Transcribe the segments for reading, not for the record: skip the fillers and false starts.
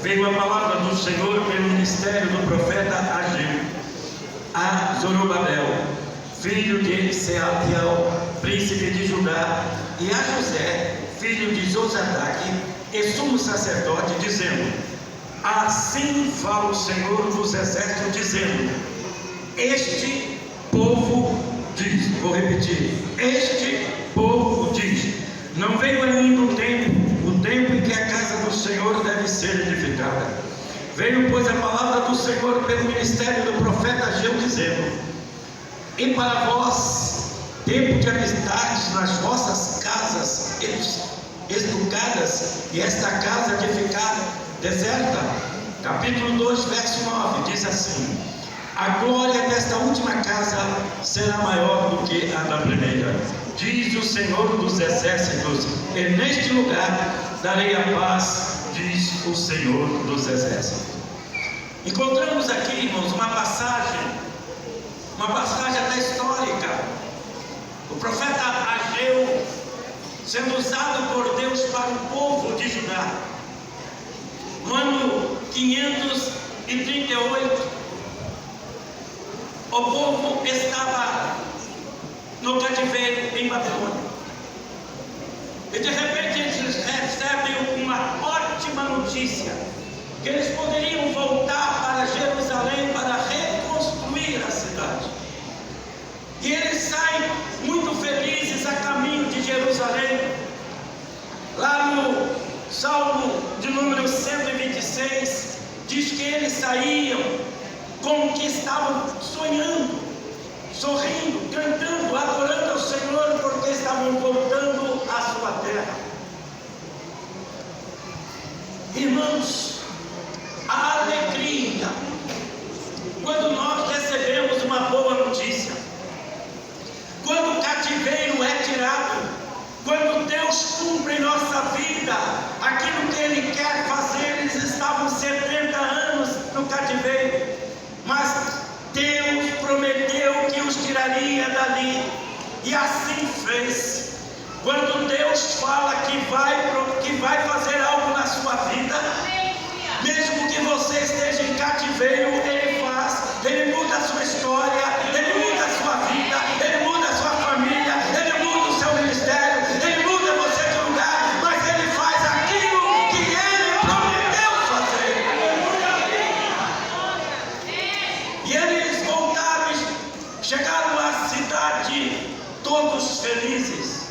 veio a palavra do Senhor pelo ministério do profeta Ageu a Zorobabel, filho de Sealtiel, príncipe de Judá, e a José, filho de Josadaque, e sumo sacerdote, dizendo: assim fala o Senhor dos exércitos, dizendo: este povo diz, vou repetir, este povo diz, não veio ainda o tempo em que a casa do Senhor deve ser edificada. Veio, pois, a palavra do Senhor pelo ministério do profeta Ageu, dizendo: e para vós, tempo de habitardes nas vossas casas estucadas, e esta casa edificada, deserta. Capítulo 2, verso 9, diz assim: a glória desta última casa será maior do que a da primeira, diz o Senhor dos exércitos, e neste lugar darei a paz, diz o Senhor dos exércitos. Encontramos aqui, irmãos, uma passagem até histórica. O profeta Ageu sendo usado por Deus para o povo de Judá. No ano 538, o povo estava no cativeiro em Babilônia. E de repente eles recebem uma ótima notícia, que eles poderiam voltar para Jerusalém para reconstruir a cidade. E eles saem muito felizes a caminho de Jerusalém. Lá no Salmo de número 126, diz que eles saíam como que estavam sonhando, sorrindo, cantando, adorando ao Senhor, porque estavam voltando à sua terra. Irmãos, a alegria quando nós recebemos uma boa notícia, quando o cativeiro é tirado, quando Deus cumpre em nossa vida aquilo que Ele quer fazer. Eles estavam 70 anos no cativeiro, mas Deus prometeu que os tiraria dali, e assim fez. Quando Deus fala que vai fazer algo na sua vida, mesmo que você esteja em cativeiro, Ele faz. Ele muda a sua história, Ele muda a sua vida, Ele muda a sua família, Ele muda o seu ministério, Ele muda você de lugar, mas Ele faz aquilo que Ele prometeu fazer. E eles voltaram, chegaram à cidade todos felizes,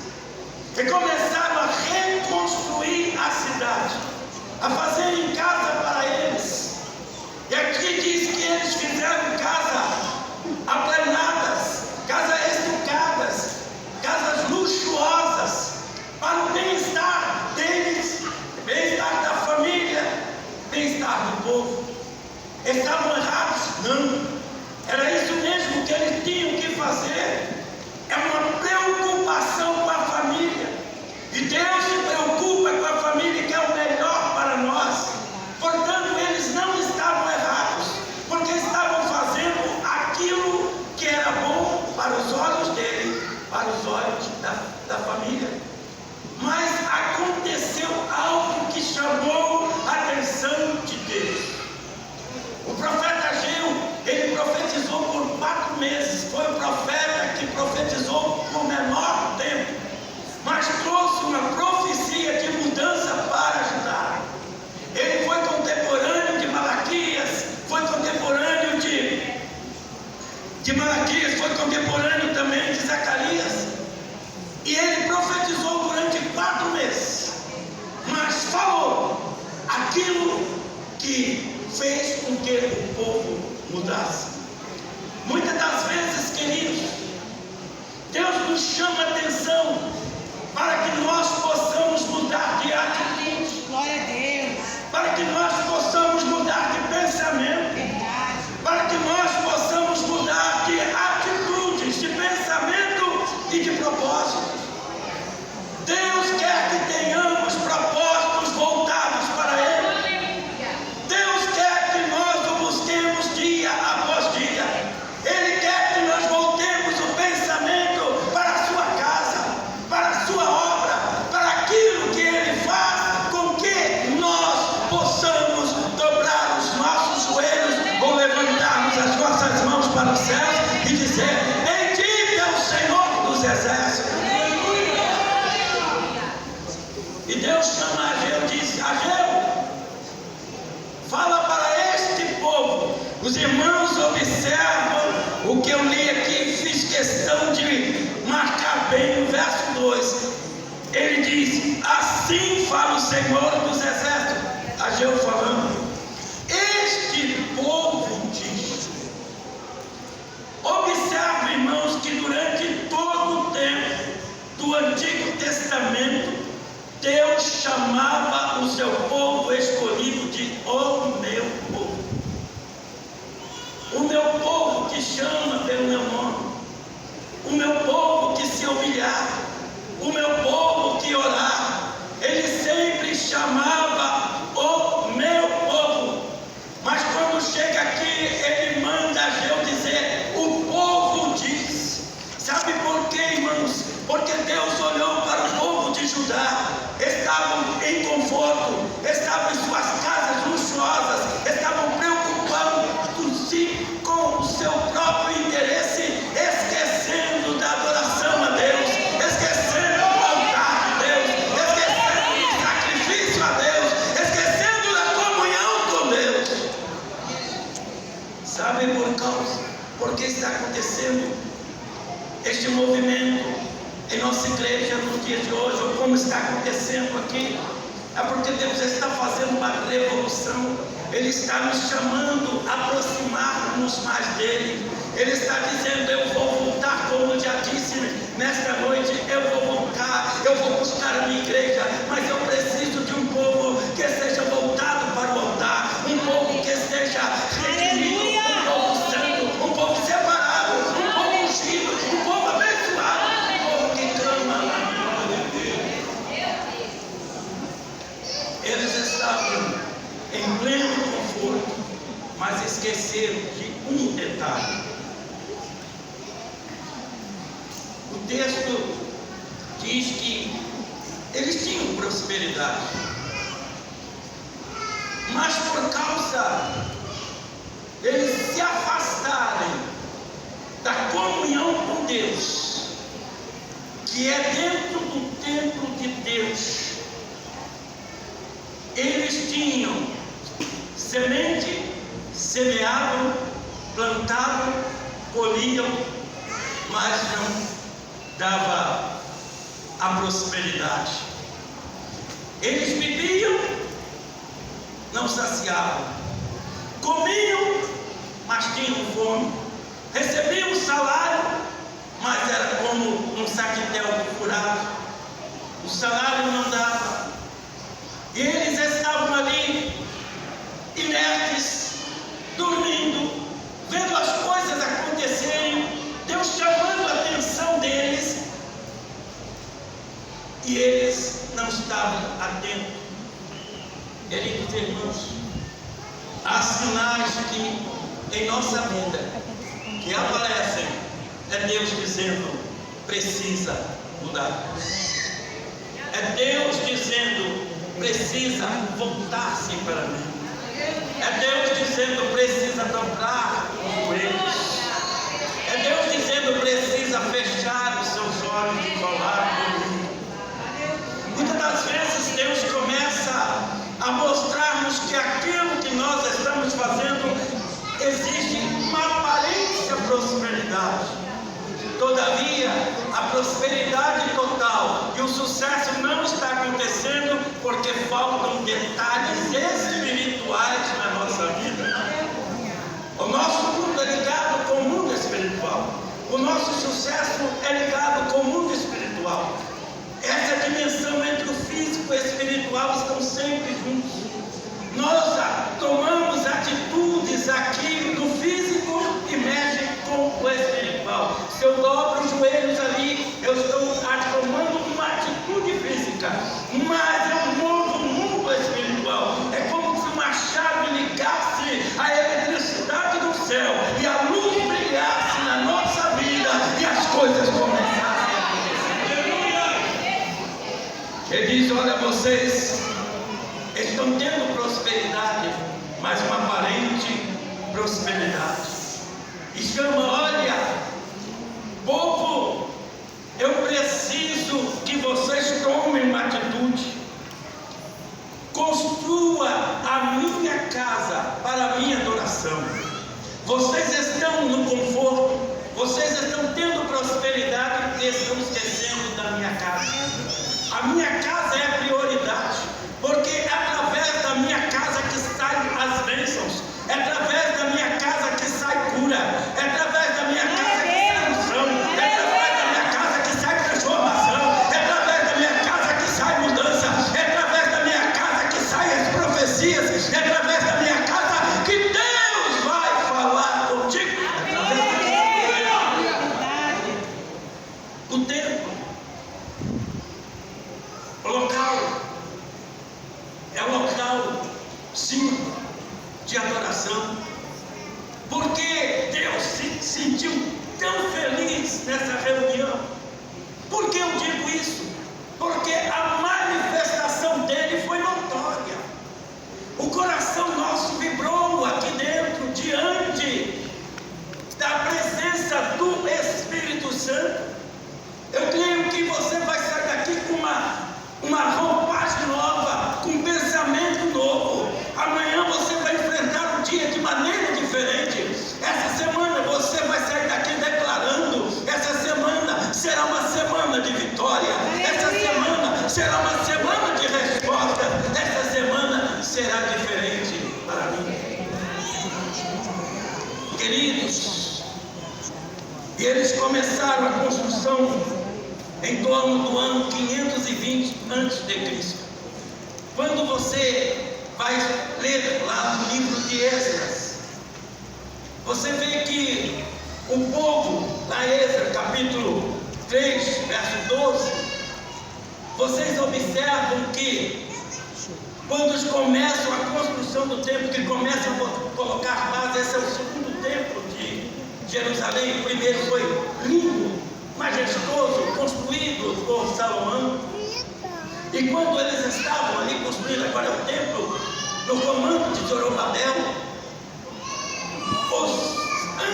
e começaram a reconstruir a cidade, a fazerem casa para eles. E aqui diz que eles fizeram casa aplanadas, casas estucadas, casas luxuosas, para o bem-estar deles, bem-estar da família, bem-estar do povo. Estavam errados? Não. Era isso mesmo que eles tinham que fazer. É uma preocupação com a família. E Deus se preocupa com a família, que é o melhor para nós. Portanto, eles não estavam errados, porque estavam fazendo aquilo que era bom para os olhos dele, para os olhos da família. Mas aconteceu algo que chamou a atenção de Deus. O profeta Ageu, ele profetizou por 4 meses. Foi o profeta que profetizou por menor tempo, mas trouxe uma profecia de mudança para Judá. Ele foi contemporâneo de Malaquias, foi contemporâneo de Malaquias, foi contemporâneo também de Zacarias. E ele profetizou durante 4 meses, mas falou aquilo que fez com que o povo mudasse. Muitas das vezes, queridos, Deus nos chama a atenção para que nós possamos mudar de atitude. Glória a Deus. Para que nós possamos mudar de pensamento. Verdade. Para que nós possamos mudar de atitudes, de pensamento e de propósito. Deus quer que tenhamos propósitos voltados para Ele. Deus quer que nós o busquemos dia após Os irmãos observam o que eu li aqui, fiz questão de marcar bem no verso 2. Ele diz: assim fala o Senhor dos Exércitos, Ageu falando, este povo diz. Observe, irmãos, que durante todo o tempo do Antigo Testamento, Deus chamava o seu povo escolhido de o meu povo. O meu povo que chama pelo meu nome, o meu povo que se humilhar, o meu povo que orar. Ele sempre chamava o meu povo. Mas quando chega aqui, ele manda Ageu dizer: o povo diz. Sabe por quê, irmãos? Porque Deus olhou para o povo de Judá. Estavam em conforto, estavam em suas casas luxuosas, estavam preocupando-se com o seu próprio interesse, esquecendo da adoração a Deus, esquecendo do altar de Deus, esquecendo do sacrifício a Deus, esquecendo da comunhão com Deus. Sabe por que está acontecendo este movimento em nossa igreja nos dias de hoje, ou como está acontecendo aqui? É porque Deus está fazendo uma revolução. Ele está nos chamando a aproximar-nos mais dele. Ele está dizendo: eu vou voltar, como já disse nesta noite, eu vou voltar, eu vou buscar a minha igreja, mas eu preciso de um povo que seja voltado para o altar, um povo que seja redimido, um povo santo, um povo separado, um povo ungido, um povo abençoado, um povo que clama. Eles estavam em pleno conforto, mas esqueceram de um detalhe. O texto diz que eles tinham prosperidade, mas por causa deles se afastarem da comunhão com Deus, que é dentro do templo de Deus, eles tinham semente, semeavam, plantavam, colhiam, mas não dava a prosperidade. Eles bebiam, não saciavam, comiam, mas tinham fome, recebiam o salário, mas era como um saquetel furado, o salário não dava. E eles estavam ali, inertes, dormindo, vendo as coisas acontecerem, Deus chamando a atenção deles, e eles não estavam atentos. Queridos irmãos, há sinais que em nossa vida que aparecem, é Deus dizendo: precisa mudar. É Deus dizendo: precisa voltar-se para mim. É Deus dizendo: precisa dobrar os joelhos. É Deus dizendo: precisa fechar os seus olhos e falar comigo. Muitas das vezes Deus começa a mostrar-nos que aquilo que nós estamos fazendo exige uma aparência prosperidade. Todavia, a prosperidade total e o sucesso não está acontecendo porque faltam detalhes espirituais na nossa vida. O nosso mundo é ligado com o mundo espiritual. O nosso sucesso é ligado com o mundo espiritual. Essa dimensão entre o físico e o espiritual estão sempre juntos. Nós tomamos atitudes aqui no físico e mexem com o espiritual. Se eu dobro os joelhos ali, eu estou tomando uma atitude física, mas é um novo mundo espiritual. É como se uma chave ligasse a eletricidade do céu e a luz brilhasse na nossa vida e as coisas começassem a acontecer. Ele diz: olha, vocês estão tendo prosperidade, mas uma aparente prosperidade. E chama: olha, povo, eu preciso que vocês tomem uma atitude. Construa a minha casa para a minha adoração. Vocês estão no conforto, vocês estão tendo prosperidade e estão esquecendo da minha casa. A minha casa é a prioridade, porque é através da minha casa que saem as bênçãos, é através da minha casa que sai cura, é através da minha casa que sai unção, é através da minha casa que sai transformação, é através da minha casa que sai mudança, é através da minha casa que saem as profecias, é através da minha casa que Deus vai falar contigo. O templo, o local, é um local, sim, de adoração, porque Deus se sentiu tão feliz nessa reunião. Por que eu digo isso? Porque a manifestação dele foi notória. O coração nosso vibrou aqui dentro, diante da presença do Espírito Santo. Eu creio que você vai sair daqui com uma roupagem nova, com um pensamento novo. Amanhã você vai enfrentar o dia de maneira diferente. Essa semana você vai sair daqui declarando: essa semana será uma semana de vitória. Essa semana será uma semana de resposta. Essa semana será diferente para mim. Queridos, e eles começaram a construção em torno do ano 520 a.C. Quando você vai ler lá no livro de Esdras, você vê que o povo, lá Esdras capítulo 3, verso 12, vocês observam que quando eles começam a construção do templo, que começam a colocar base, esse é o segundo templo de Jerusalém. O primeiro foi lindo, majestoso, construído por Salomão. E quando eles estavam ali construindo agora o templo, no comando de Zorobabel, os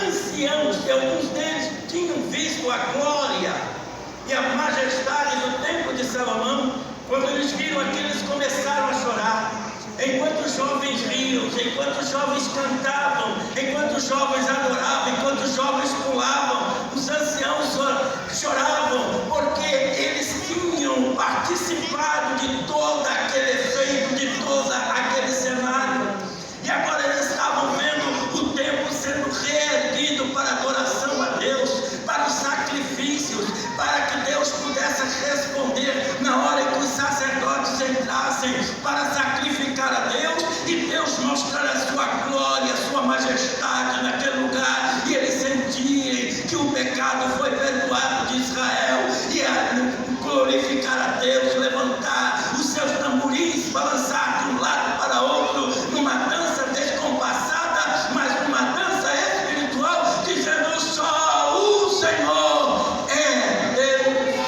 anciãos, e alguns deles tinham visto a glória e a majestade do templo de Salomão. Quando eles viram aquilo, eles começaram a chorar. Enquanto os jovens riam, enquanto os jovens cantavam, enquanto os jovens adoravam, enquanto os jovens pulavam, os anciãos choravam, porque eles tinham participado de todo aquele efeito, de todo aquele cenário. E agora eles estavam vendo o templo sendo reerguido para adoração a Deus, para os sacrifícios, para que Deus pudesse responder na hora que os sacerdotes entrassem para sacrificar a Deus, e Deus mostrar a sua glória, a sua majestade naquele lugar, e eles sentirem que o pecado foi perdoado de Israel, e glorificar a Deus, levantar os seus tamborins, balançar de um lado para outro, numa dança descompassada, mas numa dança espiritual, dizendo: só o Senhor é Deus.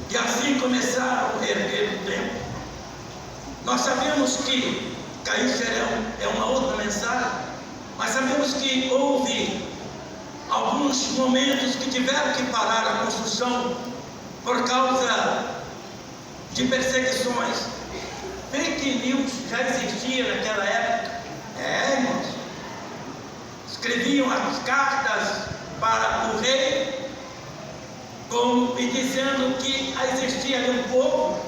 E assim começaram a erguer o templo. Nós sabemos que isso é uma outra mensagem, mas sabemos que houve alguns momentos que tiveram que parar a construção por causa de perseguições. Fake news já existia naquela época. Irmãos, escreviam as cartas para o rei e dizendo que existia ali um povo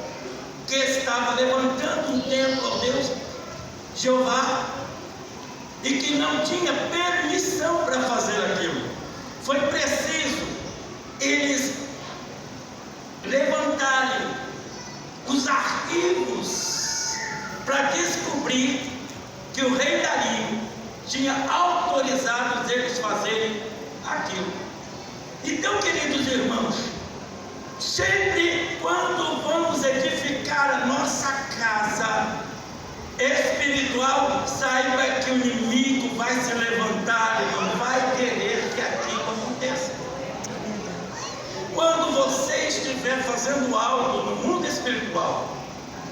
que estava levantando um templo ao Deus Jeová e que não tinha permissão para fazer aquilo. Foi preciso eles levantarem os arquivos para descobrir que o rei Dario tinha autorizado eles fazerem aquilo. Então, queridos irmãos, sempre quando vamos edificar a nossa casa espiritual, saiba que o inimigo vai se levantar e não vai querer que aquilo aconteça. Quando você estiver fazendo algo no mundo espiritual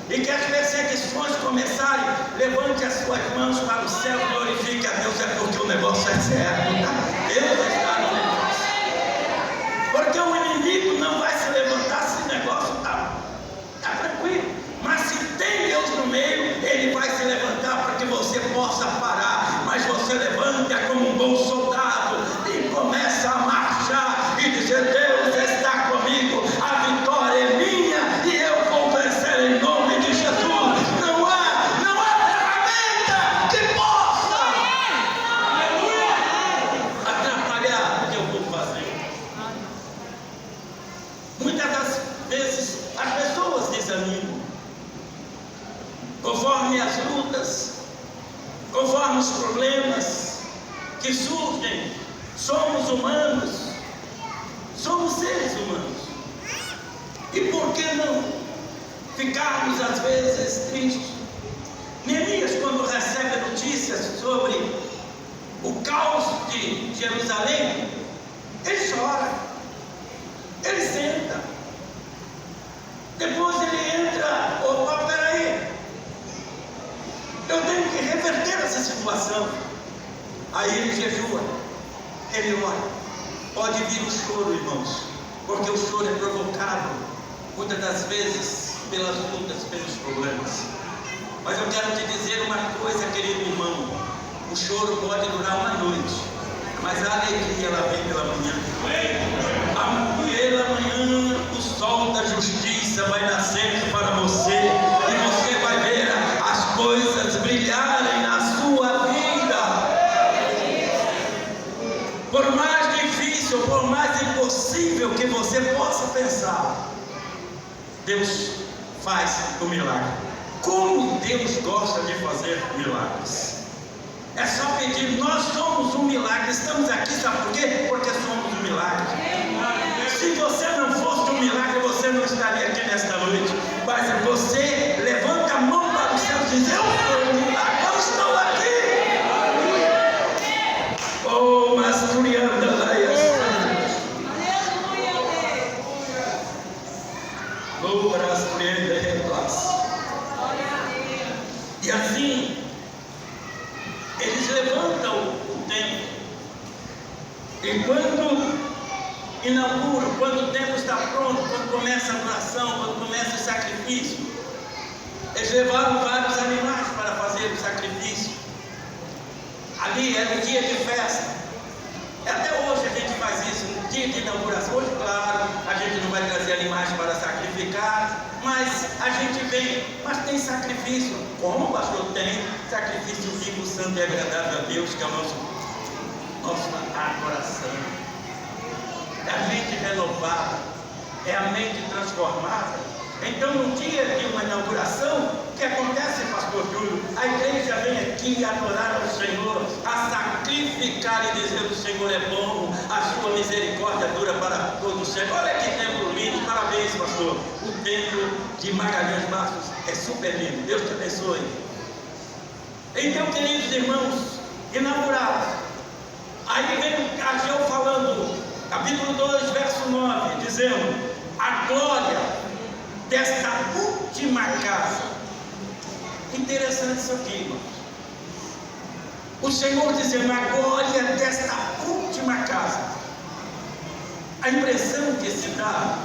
e que as perseguições começarem, levante as suas mãos para o céu, glorifique a Deus, é porque o negócio é certo, tá? Deus está no negócio. Porque o inimigo não vai se levantar se o negócio está tranquilo. Mas se tem Deus no meio, ele vai se levantar para conforme as lutas, conforme os problemas que surgem. Somos humanos, somos seres humanos. E por que não ficarmos às vezes tristes? Neemias, quando recebe notícias sobre o caos de Jerusalém, ele chora, ele senta, depois ele entra: opa, peraí, eu tenho que reverter essa situação. Aí ele jejua, ele ora. Pode vir o choro, irmãos, porque o choro é provocado muitas das vezes pelas lutas, pelos problemas. Mas eu quero te dizer uma coisa, querido irmão: o choro pode durar uma noite, mas a alegria ela vem pela manhã. Pela manhã o sol da justiça vai nascer para você, e você vai ver as coisas brilharem na sua vida. Por mais difícil, por mais impossível que você possa pensar, Deus faz o milagre. Como Deus gosta de fazer milagres. É só pedir. Nós somos um milagre. Estamos aqui, sabe por quê? Porque somos um milagre. Se você não fosse um milagre, você não estaria aqui nesta noite. Mas você levanta a mão para o céu e diz: eu sou um milagre, eu estou aqui. Oh, mas Juliana, e assim eles levantam o templo, e quando inauguram, quando o templo está pronto, quando começa a adoração, quando começa o sacrifício, eles levaram vários animais para fazer o sacrifício. Ali era um dia de festa. Até hoje a gente faz isso, no dia de inauguração. Hoje, claro, a gente não vai trazer animais para sacrificar, mas a gente vem. Mas tem sacrifício. Como, pastor? Tem sacrifício vivo, santo e agradável a Deus, que é o nosso coração. É a mente renovada, é a mente transformada. Então, no dia de uma inauguração, o que acontece, pastor Júlio? A igreja vem aqui adorar ao Senhor, a sacrificar e dizer: o Senhor é bom, a sua misericórdia dura para todos sempre. Olha que templo lindo, parabéns, pastor. O templo de Magalhães Bastos é super lindo, Deus te abençoe. Então, queridos irmãos, inaugurados. Aí vem Ageu falando, capítulo 2, verso 9, dizendo: a glória desta última casa. Interessante isso aqui, irmãos. O Senhor dizendo: a glória desta última casa. A impressão que se dá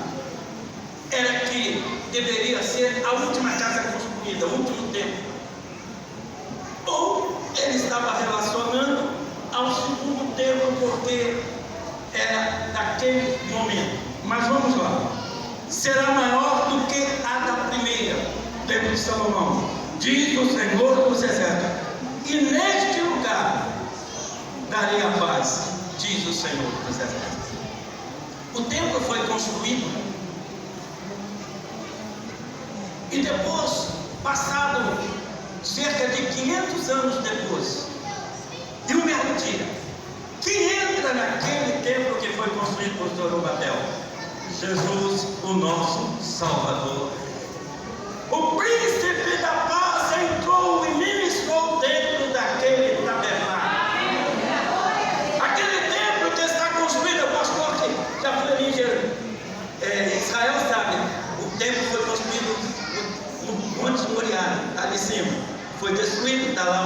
era que deveria ser a última casa construída, o último templo. Ou ele estava relacionando ao segundo templo, porque era daquele momento. Mas vamos lá. Será maior do que a da primeira, templo de Salomão, diz o Senhor dos Exércitos, e neste lugar darei a paz, diz o Senhor dos Exércitos. O templo foi construído, e depois, passado cerca de 500 anos depois, e um belo dia, que entra naquele templo que foi construído por Zorobabel? Jesus, o nosso Salvador. O príncipe da paz entrou e ministrou dentro daquele tabernáculo. Aquele templo que está construído, o pastor que já foi ali em Israel sabe, o templo foi construído no Monte Moriá, ali em cima. Foi destruído, está lá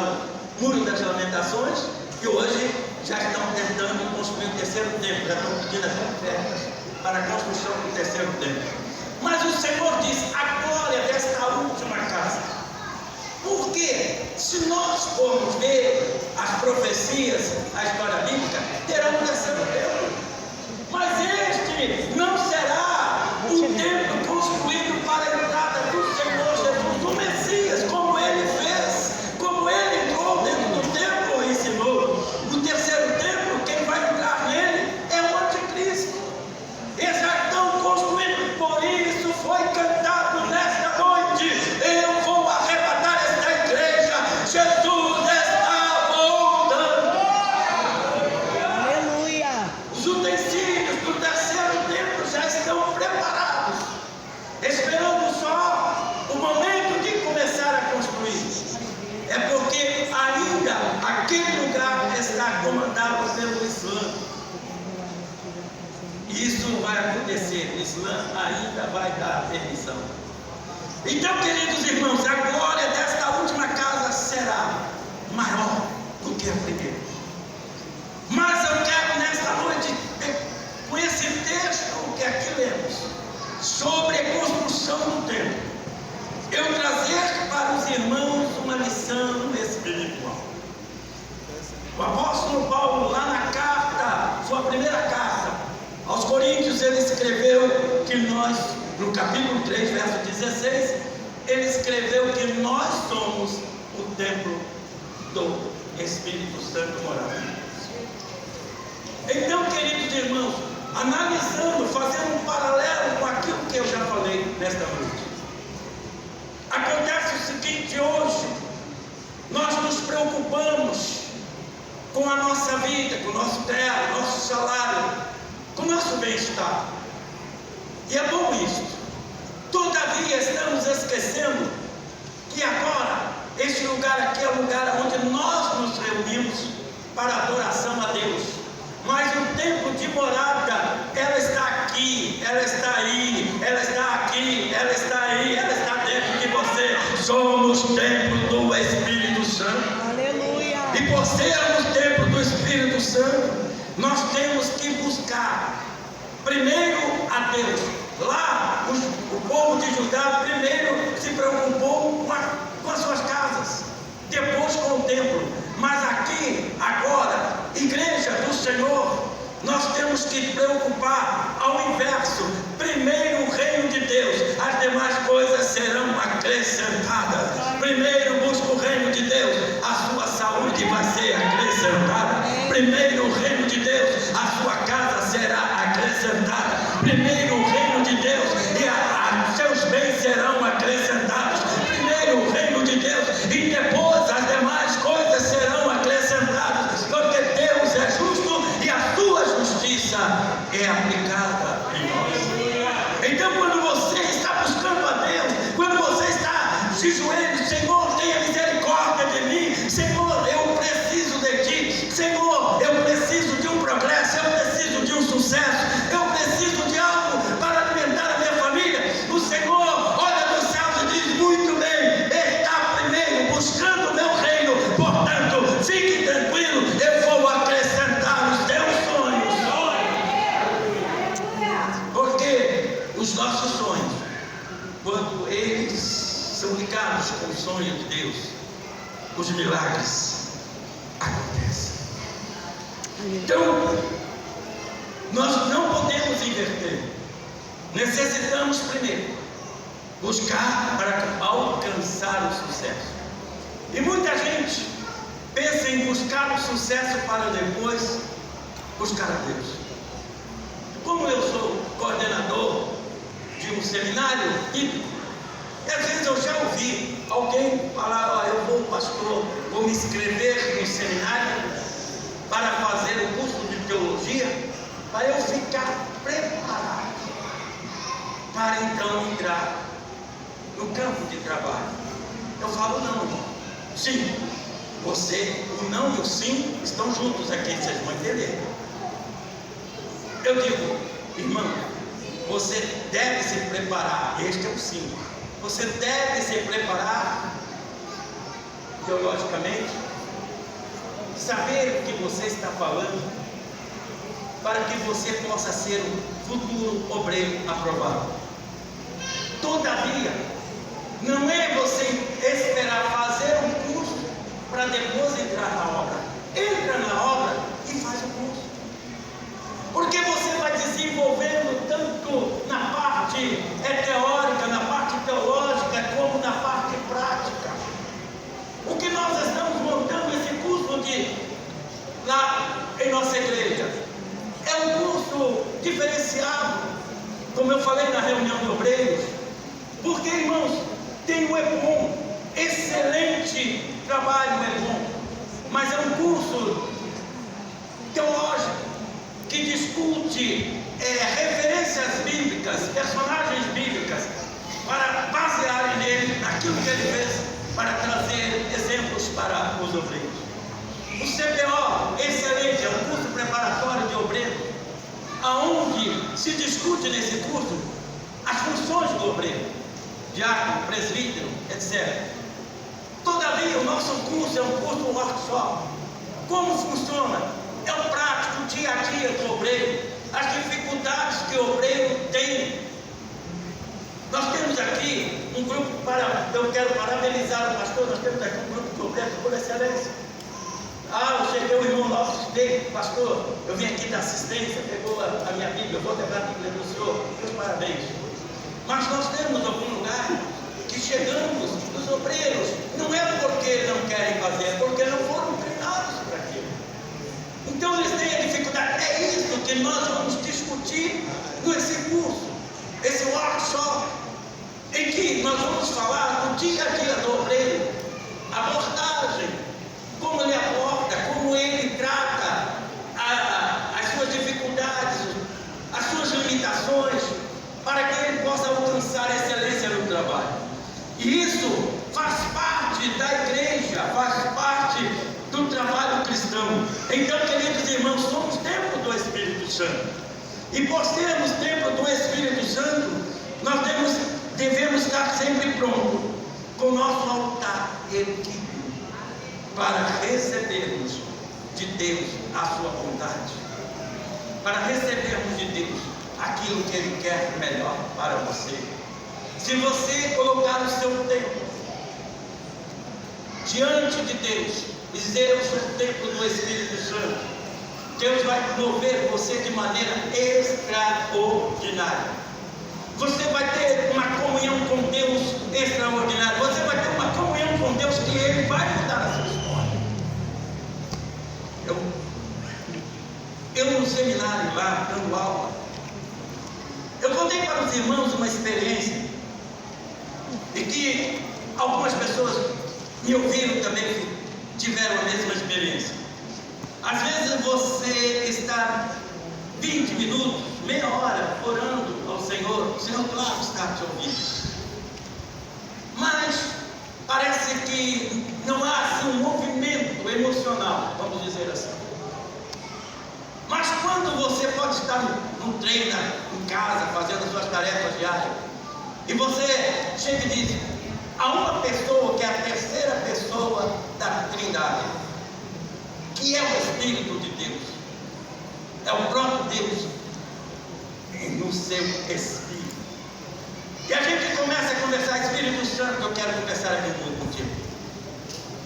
o Muro das Lamentações, e hoje já estão tentando construir o terceiro templo, já estão pedindo até ofertas para a construção do terceiro templo. Mas o Senhor diz: a glória desta última casa. Porque se nós formos ver as profecias, a história bíblica, terá um terceiro templo. Mas este não será um templo construído para a entrada do Senhor Jesus, o Messias, como ele fez, como ele entrou dentro do templo e ensinou. O terceiro templo, quem vai entrar nele é o anticristo. Eles já estão construindo, por isso foi cantado nesta semana ainda vai dar permissão. Então, queridos irmãos, a glória desta última casa será maior do que a primeira. Mas eu quero nesta noite, com esse texto que aqui lemos, sobre a construção do templo, eu trazer para os irmãos uma lição espiritual. O apóstolo Paulo, lá na carta, sua primeira carta aos Coríntios, ele escreveu que nós, no capítulo 3, verso 16, ele escreveu que nós somos o templo do Espírito Santo morando. Então, queridos irmãos, analisando, fazendo um paralelo com aquilo que eu já falei nesta noite, acontece o seguinte: hoje nós nos preocupamos com a nossa vida, com o nosso terra, nosso salário, com o nosso bem-estar. E é bom isso. Todavia estamos esquecendo que agora este lugar aqui é o lugar onde nós nos reunimos para adoração a Deus. Mas o tempo de morada, ela está aqui, ela está aí, ela está aqui, ela está aí, ela está dentro de você. Somos templo do Espírito Santo. Aleluia. E por sermos templo do Espírito Santo, nós temos que buscar primeiro a Deus. Lá, o povo de Judá primeiro se preocupou com as suas casas, depois com o templo. Mas aqui, agora, igreja do Senhor, nós temos que preocupar ao inverso. Primeiro o reino de Deus, as demais coisas serão acrescentadas. Primeiro busca o reino de Deus, a sua saúde vai ser acrescentada. Primeiro o reino de Deus, a sua casa será acrescentada. Primeiro o reino de Deus e seus bens serão acrescentados. Primeiro o reino de Deus e depois as demais coisas serão acrescentadas, porque Deus é justo e a sua justiça é aplicada em nós. Então, quando você está buscando a Deus, quando você está de joelhos, Senhor, tenha misericórdia de mim, Senhor, eu preciso de ti, Senhor, eu preciso de um progresso, eu preciso de um sucesso, eu preciso de algo para alimentar a minha família. O Senhor olha dos céus e diz: muito bem, está primeiro buscando o meu reino, portanto, fique tranquilo, eu vou acrescentar os teus sonhos. Porque os nossos sonhos, quando eles são ligados com o sonho de Deus, os milagres acontecem. Então, nós não podemos inverter. Necessitamos primeiro buscar para alcançar o sucesso. E muita gente pensa em buscar o sucesso para depois buscar a Deus. Como eu sou coordenador de um seminário bíblico, e às vezes eu já ouvi alguém falar: eu vou, pastor, vou me inscrever no seminário para fazer o curso de teologia, para eu ficar preparado para então entrar no campo de trabalho. Eu falo: não, irmão. Sim, você, o não e o sim estão juntos aqui, vocês vão entender. Eu digo: irmão, você deve se preparar. Este é o sim. Você deve se preparar teologicamente, saber o que você está falando, para que você possa ser um futuro obreiro aprovado. Todavia, não é você esperar fazer um curso para depois entrar na obra. Entra na obra e faz o curso, porque você vai desenvolvendo tanto na parte teórica, na parte teológica, como na parte prática. O que nós estamos montando esse curso lá em nossa igreja é um curso diferenciado, como eu falei na reunião de obreiros, porque, irmãos, tem o EBOM, excelente trabalho EBOM, mas é um curso teológico que discute referências bíblicas, personagens bíblicas, para basearem nele, naquilo que ele fez, para trazer exemplos para os obreiros. O CPO, excelente, é um curso preparatório de obreiro, aonde se discute nesse curso funções do obreiro, diácono, presbítero, etc. Todavia, o nosso curso é um curso workshop. Como funciona? É o prático, o dia a dia do obreiro, as dificuldades que o obreiro tem. Nós temos aqui um grupo eu quero parabenizar o pastor, nós temos aqui um grupo de obreiros por excelência. Eu cheguei, o irmão nosso, pastor, eu vim aqui da assistência, pegou a minha Bíblia, eu vou levar a Bíblia do senhor, meus parabéns. Mas nós temos algum lugar que chegamos, os obreiros, não é porque não querem fazer, é porque não foram treinados para aquilo. Então eles têm a dificuldade, é isso que nós vamos discutir nesse curso, esse workshop, em que nós vamos falar do dia a dia do obreiro, abordagem, como ele aborda, como ele trata as suas dificuldades, as suas limitações, para que ele possa alcançar a excelência no trabalho. E isso faz parte da igreja, faz parte do trabalho cristão. Então, queridos irmãos, somos templo do Espírito Santo. E por sermos templo do Espírito Santo, nós devemos estar sempre prontos, com o nosso altar erguido, para recebermos de Deus a sua vontade, para recebermos de Deus aquilo que Ele quer melhor para você. Se você colocar o seu tempo diante de Deus e dizer: eu sou o templo do Espírito Santo, Deus vai mover você de maneira extraordinária. Você vai ter uma comunhão com Deus extraordinária. Você vai ter uma comunhão com Deus que Ele vai mudar a sua história. Eu no seminário lá, dando aula, eu contei para os irmãos uma experiência, e que algumas pessoas me ouviram também, tiveram a mesma experiência. Às vezes você está 20 minutos, meia hora, orando ao Senhor, o Senhor claro está te ouvindo, mas parece que não há assim um movimento emocional, vamos dizer assim. Mas quando você pode estar no treino, em casa, fazendo as suas tarefas diárias, e você chega e diz: há uma pessoa que é a terceira pessoa da Trindade, que é o Espírito de Deus, é o próprio Deus no seu Espírito. E a gente começa a conversar: Espírito Santo, eu quero conversar aqui contigo.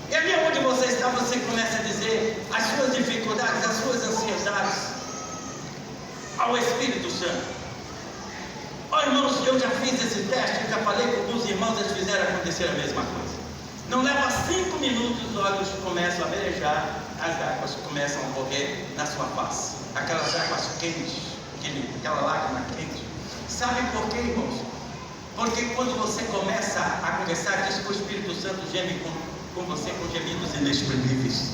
E ali onde você está, você começa a dizer as suas dificuldades, as suas ansiedades ao Espírito Santo. Irmãos, eu já fiz esse teste, já falei com alguns irmãos, eles fizeram acontecer a mesma coisa. Não leva 5 minutos, os olhos começam a beijar, as águas começam a correr na sua face, aquelas águas quentes, aquela lágrima quente. Sabe por quê, irmãos? Porque quando você começa a conversar, diz que o Espírito Santo geme com você com gemidos inexprimíveis.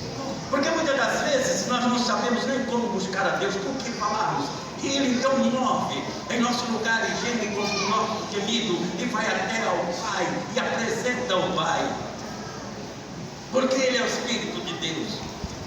Porque muitas das vezes nós não sabemos nem como buscar a Deus, com o que falarmos. E Ele então move em nosso lugar e geme com o nosso gemido e vai até ao Pai e apresenta ao Pai. Porque Ele é o Espírito de Deus.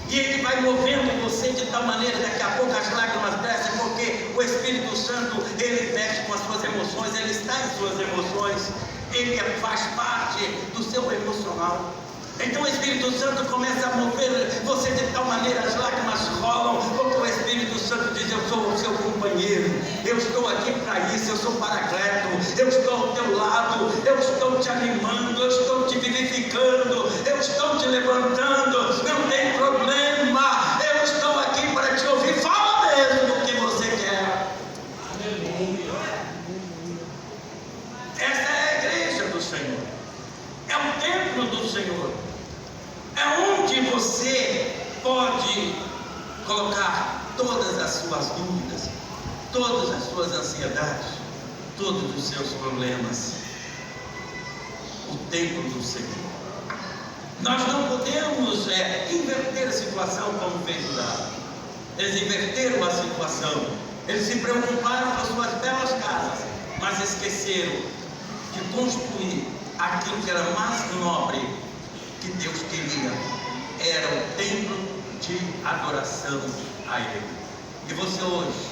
E Ele vai movendo você de tal maneira, daqui a pouco as lágrimas descem, porque o Espírito Santo, Ele mexe com as suas emoções, Ele está em suas emoções, Ele faz parte do seu emocional. Então o Espírito Santo começa a mover você de tal maneira, as lágrimas rolam, porque o Espírito Santo diz: eu sou o seu companheiro, eu estou aqui para isso, eu sou paracleto, eu estou ao teu lado, eu estou te animando, eu estou te vivificando, eu estou te levantando, não tem problema, eu estou aqui para te ouvir, fala mesmo o que você quer. Essa é a igreja do Senhor, é o templo do Senhor, é onde você pode colocar todas as suas dúvidas, todas as suas ansiedades, todos os seus problemas. O templo do Senhor. Nós não podemos inverter a situação como fez o Dado. Eles inverteram a situação. Eles se preocuparam com as suas belas casas, mas esqueceram de construir aquilo que era mais nobre que Deus queria. Era o templo de adoração a Ele. E você hoje,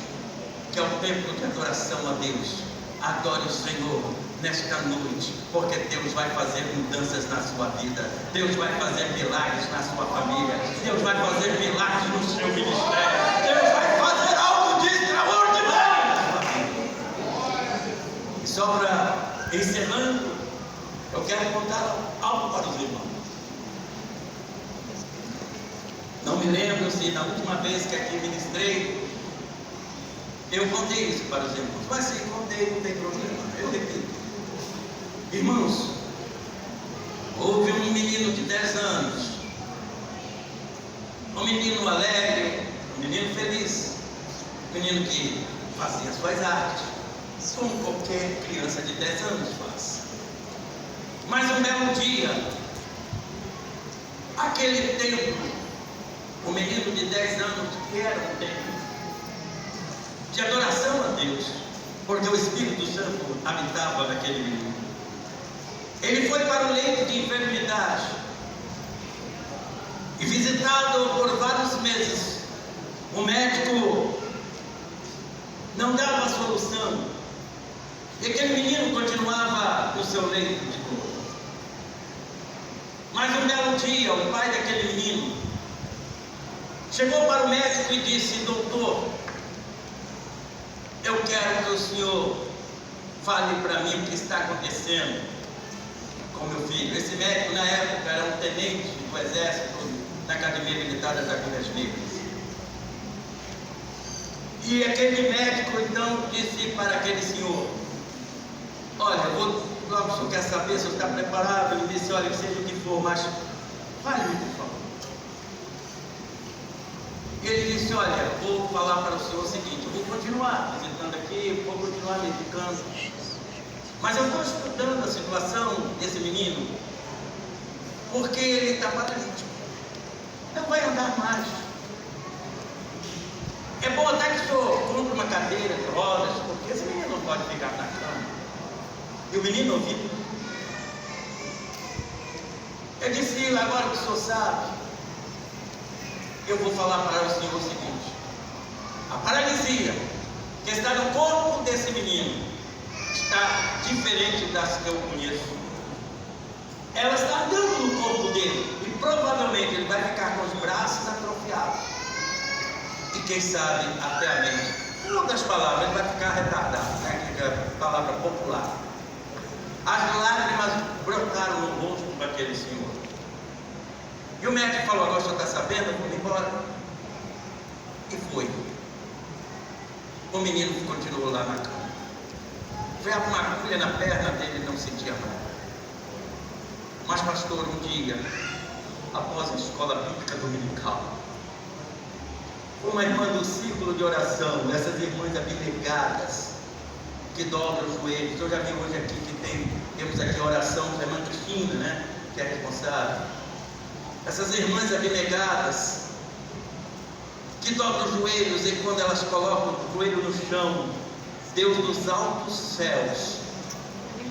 que é o templo de adoração a Deus, Adore o Senhor nesta noite, porque Deus vai fazer mudanças na sua vida, Deus vai fazer milagres na sua família, Deus vai fazer milagres no seu ministério, Deus vai fazer algo de extraordinário na sua vida. E só para encerrando, eu quero contar algo para os irmãos. Não me lembro se na última vez que aqui ministrei, eu contei isso para os irmãos, mas se contei, não tem problema, eu repito. Irmãos, houve um menino de 10 anos, um menino alegre, um menino feliz, um menino que fazia suas artes, como qualquer criança de 10 anos faz. Mas um belo dia, aquele templo, o menino de 10 anos, que era um templo de adoração a Deus, porque o Espírito Santo habitava naquele menino. Ele foi para o leito de enfermidade e, visitado por vários meses, o médico não dava solução, e aquele menino continuava no seu leito de dor. Mas um belo dia, o pai daquele menino chegou para o médico e disse: doutor, eu quero que o senhor fale para mim o que está acontecendo com meu filho. Esse médico na época era um tenente do exército na Academia Militar das Agulhas Negras. E aquele médico então disse para aquele senhor: olha, logo o senhor quer saber se o senhor está preparado? Ele disse: olha, seja o que for, mas fale-me, por favor. E ele disse: olha, vou falar para o senhor o seguinte, eu vou continuar visitando aqui, vou continuar medicando, mas eu estou estudando a situação desse menino, porque ele está paralítico, não vai andar mais. É bom até que o senhor compre uma cadeira de rodas, porque esse menino não pode ficar na cama. E o menino ouviu. Eu disse: agora que o senhor sabe, eu vou falar para o senhor o seguinte: a paralisia que está no corpo desse menino está diferente das que eu conheço. Ela está andando no corpo dele, e provavelmente ele vai ficar com os braços atrofiados, e quem sabe até a mente. Em outras palavras, ele vai ficar retardado, né? Que é a palavra popular. As lágrimas brotaram no rosto daquele senhor. E o médico falou: agora o senhor está sabendo? Vamos embora. E foi. O menino continuou lá na cama. Foi uma agulha na perna dele, não sentia nada. Mas, pastor, um dia, após a escola bíblica dominical, uma irmã do círculo de oração, essas irmãs abnegadas, que dobram os joelhos. Eu já vi hoje aqui que temos aqui a oração da irmã Cristina, né? Que é responsável. Essas irmãs abnegadas, que dobram os joelhos, e quando elas colocam o joelho no chão, Deus dos altos céus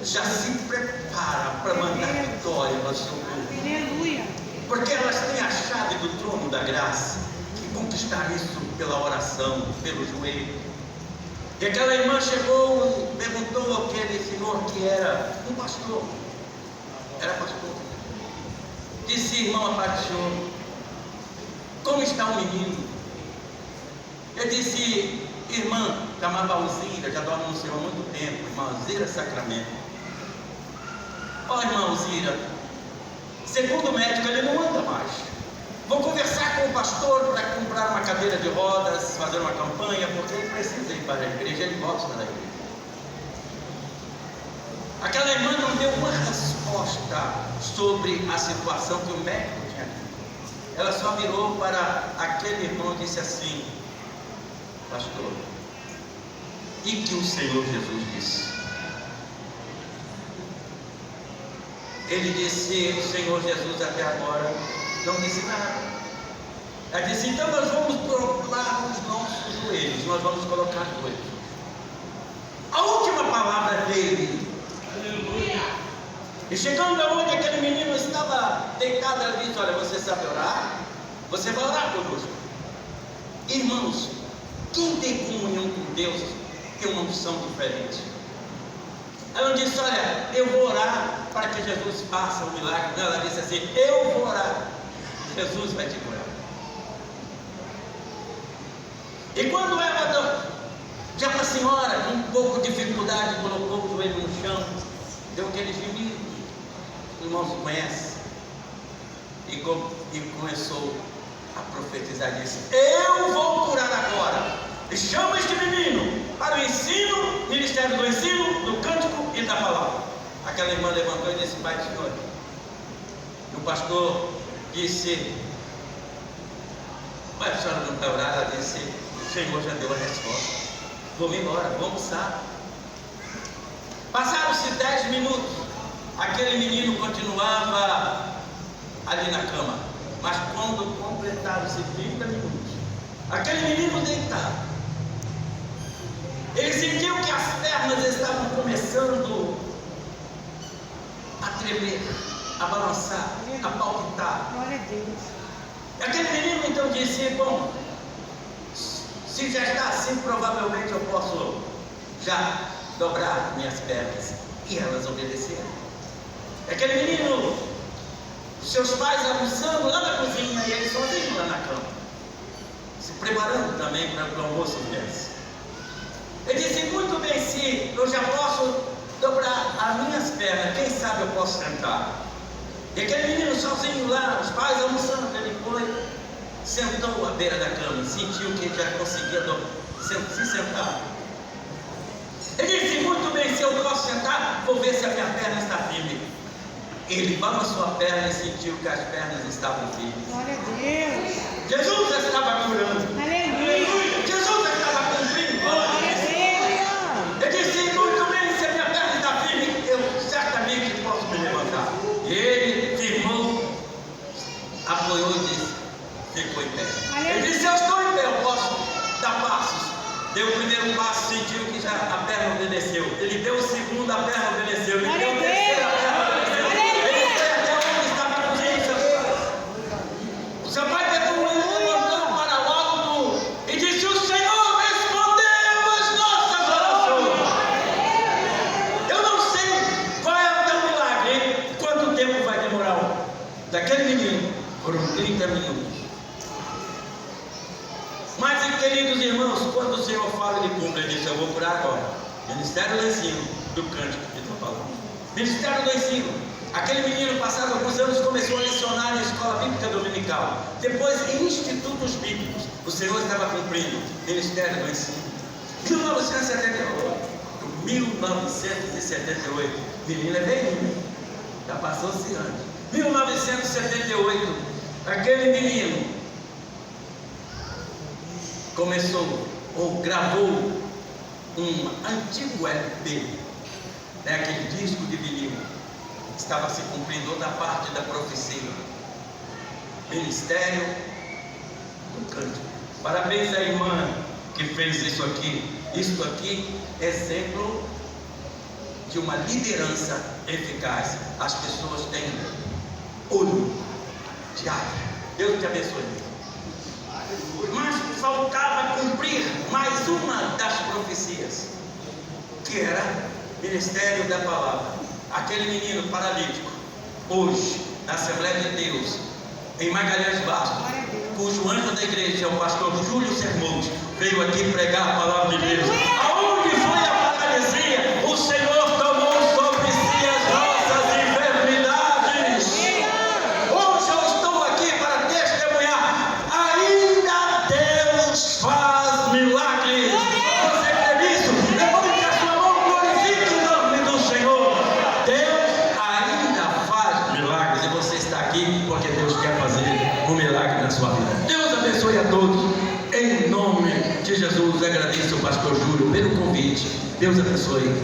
já se prepara para mandar vitória no seu povo. Aleluia. Porque elas têm a chave do trono da graça, que conquistar isso pela oração, pelo joelho. E aquela irmã chegou e perguntou àquele senhor, que era um pastor, era pastor, disse: irmão Apaixon, como está o menino? Eu disse: irmã, chamava Alzira, já dorme no Senhor há muito tempo, irmã Alzira Sacramento. Ó, irmã Alzira, segundo o médico, ele não anda mais. Vou conversar com o pastor para comprar uma cadeira de rodas, fazer uma campanha, porque ele precisa ir para a igreja, ele gosta da igreja. Aquela irmã não deu uma resposta sobre a situação que o médico tinha dito. Ela só virou para aquele irmão e disse assim: pastor, e que o Senhor Jesus disse? Ele disse: o Senhor Jesus até agora não disse nada. Ela disse: então nós vamos dobrar os nossos joelhos, nós vamos colocar joelhos. A última palavra dele, aleluia. E chegando aonde aquele menino estava deitado, ela disse: olha, você sabe orar? Você vai orar conosco. Irmãos, quem tem comunhão com Deus tem uma unção diferente. Ela não disse: olha, eu vou orar para que Jesus faça um milagre. Não, ela disse assim: eu vou orar, Jesus vai te curar. E quando ela, já para a senhora, com um pouco de dificuldade, colocou o joelho no chão, deu aquele gemido, os irmãos conhecem, e começou a profetizar, disse: eu vou curar agora, e chama este menino para o ensino, ministério do ensino, do cântico e da palavra. Aquela irmã levantou e disse: Pai do Senhor. E o pastor disse: mas a senhora não vai orar? Ela disse: o Senhor já deu a resposta, vamos embora, vamos almoçar. Passaram-se 10 minutos, aquele menino continuava ali na cama, mas quando completaram-se 30 minutos, aquele menino deitado, ele sentiu que as pernas estavam começando a tremer, a balançar, a palpitar. Glória a Deus. Aquele menino então disse: bom, se já está assim, provavelmente eu posso já dobrar minhas pernas. E elas obedeceram. Aquele menino, seus pais almoçando lá na cozinha, e ele sozinho lá na cama, se preparando também para o almoço deles. Ele disse: muito bem, se eu já posso dobrar as minhas pernas, quem sabe eu posso sentar. E aquele menino sozinho lá, os pais almoçando, ele foi, sentou à beira da cama, sentiu que já conseguia se sentar. Ele disse: muito bem, se eu posso sentar, vou ver se a minha perna está firme. Ele balançou a perna e sentiu que as pernas estavam firmes. Glória a Deus. Jesus estava curando. Aleluia. Jesus estava cumprindo. Glória a Deus. Ele disse: muito bem, se a minha perna está firme, eu certamente posso me levantar. E ele firmou, apoiou e disse: ficou em pé. Ele disse: eu estou em pé, eu posso dar passos. Deu o primeiro passo, sentiu que já a perna obedeceu. Ele deu o segundo, a perna obedeceu. Ele deu o terceiro, a perna obedeceu. Ele foi até onde estava a cozinha. O seu pai pegou ele, levantou para o alto e disse: o Senhor respondeu as nossas orações. Eu não sei qual é o teu milagre, quanto tempo vai demorar. Daquele menino foram 30 minutos. Mas, queridos irmãos, quando o Senhor fala, Ele cumpre. Ele disse: eu vou curar agora. Ministério do ensino, do cântico e da palavra. Ministério do ensino. Aquele menino, passado alguns anos, começou a lecionar na escola bíblica dominical. Depois, em institutos bíblicos, o Senhor estava cumprindo. Ministério do ensino. 1978. Menino é bem, já passou-se anos. 1978, aquele menino começou, ou gravou um antigo LP, né, aquele disco de vinil. Estava se cumprindo outra parte da profecia. Ministério do cântico. Parabéns à irmã que fez isso aqui. Isso aqui é exemplo de uma liderança eficaz. As pessoas têm olho diário. Deus te abençoe. Mas faltava cumprir mais uma das profecias, que era ministério da palavra. Aquele menino paralítico, hoje, na Assembleia de Deus, em Magalhães Bastos, cujo anjo da igreja é o pastor Júlio Sermões, veio aqui pregar a palavra de Deus. Aonde foi a paralisia, o Senhor tomou sobre si as nossas enfermidades. Hoje eu estou aqui para testemunhar: ainda Deus faz milagres. Você crê nisso? Levante a sua mão, glorifique o nome do Senhor. Deus ainda faz milagres, e você está aqui porque Deus quer fazer um milagre na sua vida. Deus abençoe a todos. Em nome de Jesus, agradeço ao pastor Júlio pelo convite. Deus abençoe.